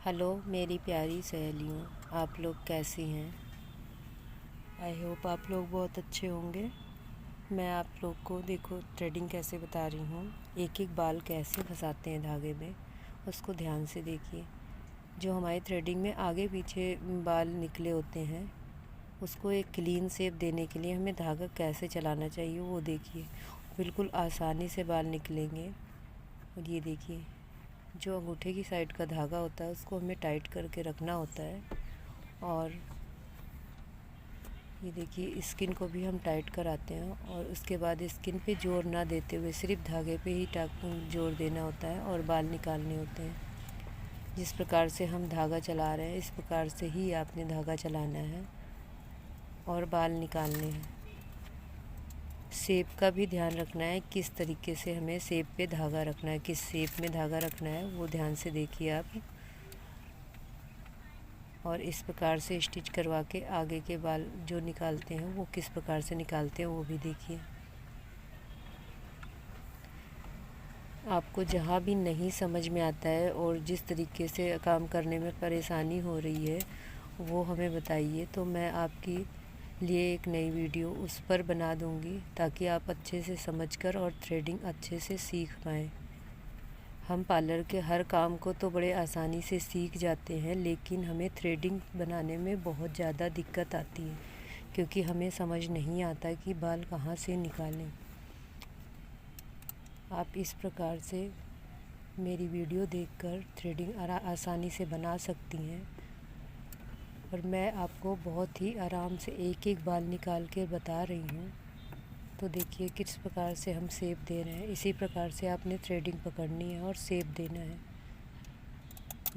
Hello मेरी प्यारी सहेलियों, आप लोग कैसी हैं। आई होप आप लोग बहुत अच्छे होंगे। मैं आप लोग को देखो थ्रेडिंग कैसे बता रही हूँ। एक एक बाल कैसे फंसाते हैं धागे में, उसको ध्यान से देखिए। जो हमारी थ्रेडिंग में आगे पीछे बाल निकले होते हैं, उसको एक क्लीन शेप देने के लिए हमें धागा कैसे चलाना चाहिए वो देखिए। बिल्कुल आसानी से बाल निकलेंगे। और ये देखिए, जो अंगूठे की साइड का धागा होता है उसको हमें टाइट करके रखना होता है। और ये देखिए, स्किन को भी हम टाइट कराते हैं और उसके बाद स्किन पे जोर ना देते हुए सिर्फ धागे पे ही जोर देना होता है और बाल निकालने होते हैं। जिस प्रकार से हम धागा चला रहे हैं इस प्रकार से ही आपने धागा चलाना है और बाल निकालने हैं। शेप का भी ध्यान रखना है, किस तरीके से हमें शेप पे धागा रखना है, किस शेप में धागा रखना है वो ध्यान से देखिए आप। और इस प्रकार से स्टिच करवा के आगे के बाल जो निकालते हैं वो किस प्रकार से निकालते हैं वो भी देखिए। आपको जहाँ भी नहीं समझ में आता है और जिस तरीके से काम करने में परेशानी हो रही है वो हमें बताइए, तो मैं आपकी लिए एक नई वीडियो उस पर बना दूंगी ताकि आप अच्छे से समझकर और थ्रेडिंग अच्छे से सीख पाएँ। हम पार्लर के हर काम को तो बड़े आसानी से सीख जाते हैं, लेकिन हमें थ्रेडिंग बनाने में बहुत ज़्यादा दिक्कत आती है क्योंकि हमें समझ नहीं आता कि बाल कहाँ से निकालें। आप इस प्रकार से मेरी वीडियो देखकर थ्रेडिंग आसानी से बना सकती हैं और मैं आपको बहुत ही आराम से एक एक बाल निकाल के बता रही हूँ। तो देखिए किस प्रकार से हम शेप दे रहे हैं, इसी प्रकार से आपने थ्रेडिंग पकड़नी है और शेप देना है।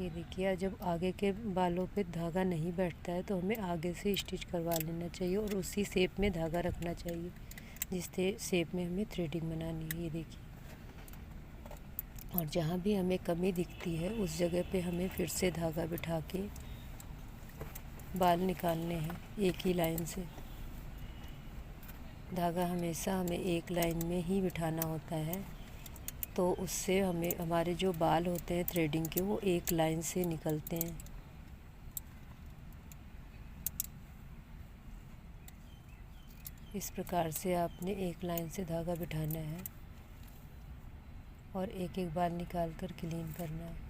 ये देखिए, जब आगे के बालों पे धागा नहीं बैठता है तो हमें आगे से स्टिच करवा लेना चाहिए और उसी शेप में धागा रखना चाहिए जिस शेप में हमें थ्रेडिंग बनानी है। ये देखिए, और जहाँ भी हमें कमी दिखती है उस जगह पे हमें फिर से धागा बिठा के बाल निकालने हैं एक ही लाइन से। धागा हमेशा हमें एक लाइन में ही बिठाना होता है, तो उससे हमें हमारे जो बाल होते हैं थ्रेडिंग के वो एक लाइन से निकलते हैं। इस प्रकार से आपने एक लाइन से धागा बिठाना है और एक एक बाल निकाल कर क्लीन करना है।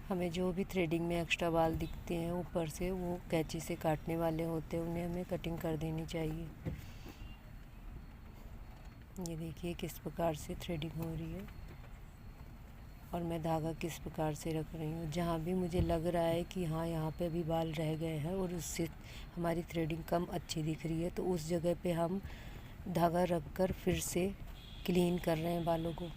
हमें जो भी थ्रेडिंग में एक्स्ट्रा बाल दिखते हैं ऊपर से वो कैंची से काटने वाले होते हैं, उन्हें हमें कटिंग कर देनी चाहिए। ये देखिए किस प्रकार से थ्रेडिंग हो रही है और मैं धागा किस प्रकार से रख रही हूँ। जहाँ भी मुझे लग रहा है कि हाँ यहाँ पे अभी बाल रह गए हैं और उससे हमारी थ्रेडिंग कम अच्छी दिख रही है, तो उस जगह पे हम धागा रख कर फिर से क्लीन कर रहे हैं बालों को।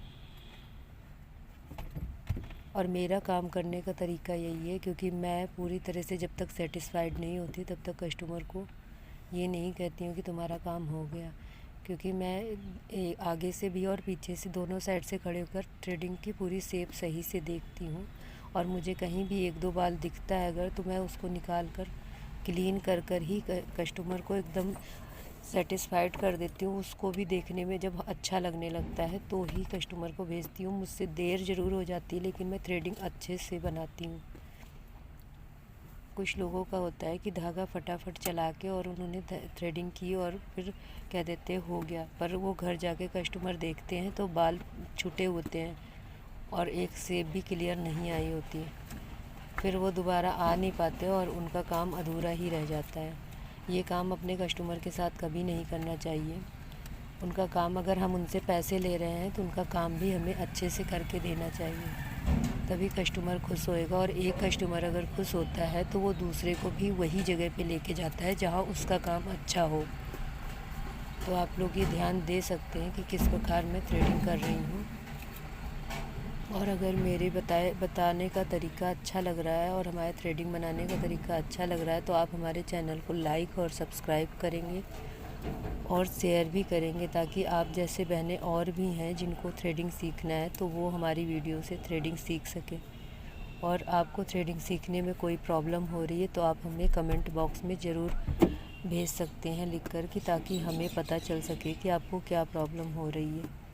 और मेरा काम करने का तरीका यही है, क्योंकि मैं पूरी तरह से जब तक सेटिस्फाइड नहीं होती तब तक कस्टमर को ये नहीं कहती हूँ कि तुम्हारा काम हो गया, क्योंकि मैं आगे से भी और पीछे से दोनों साइड से खड़े होकर थ्रेडिंग की पूरी शेप सही से देखती हूँ। और मुझे कहीं भी एक दो बाल दिखता है अगर, तो मैं उसको निकाल कर क्लीन कर कर ही कस्टमर को एकदम सेटिस्फाइड कर देती हूँ। उसको भी देखने में जब अच्छा लगने लगता है तो ही कस्टमर को भेजती हूँ। मुझसे देर ज़रूर हो जाती है लेकिन मैं थ्रेडिंग अच्छे से बनाती हूँ। कुछ लोगों का होता है कि धागा फटाफट चला के और उन्होंने थ्रेडिंग की और फिर कह देते हो गया, पर वो घर जाके कस्टमर देखते हैं तो बाल छूटे होते हैं और एक शेप भी क्लियर नहीं आई होती है। फिर वो दोबारा आ नहीं पाते और उनका काम अधूरा ही रह जाता है। ये काम अपने कस्टमर के साथ कभी नहीं करना चाहिए। उनका काम, अगर हम उनसे पैसे ले रहे हैं तो उनका काम भी हमें अच्छे से करके देना चाहिए, तभी कस्टमर खुश होएगा। और एक कस्टमर अगर खुश होता है तो वो दूसरे को भी वही जगह पे लेके जाता है जहाँ उसका काम अच्छा हो। तो आप लोग ये ध्यान दे सकते हैं कि किस प्रकार मैं थ्रेडिंग कर रही हूँ। और अगर मेरे बताने का तरीका अच्छा लग रहा है और हमारे थ्रेडिंग बनाने का तरीका अच्छा लग रहा है तो आप हमारे चैनल को लाइक और सब्सक्राइब करेंगे और शेयर भी करेंगे, ताकि आप जैसे बहनें और भी हैं जिनको थ्रेडिंग सीखना है तो वो हमारी वीडियो से थ्रेडिंग सीख सकें। और आपको थ्रेडिंग सीखने में कोई प्रॉब्लम हो रही है तो आप हमें कमेंट बॉक्स में ज़रूर भेज सकते हैं लिख कर, कि ताकि हमें पता चल सके कि आपको क्या प्रॉब्लम हो रही है।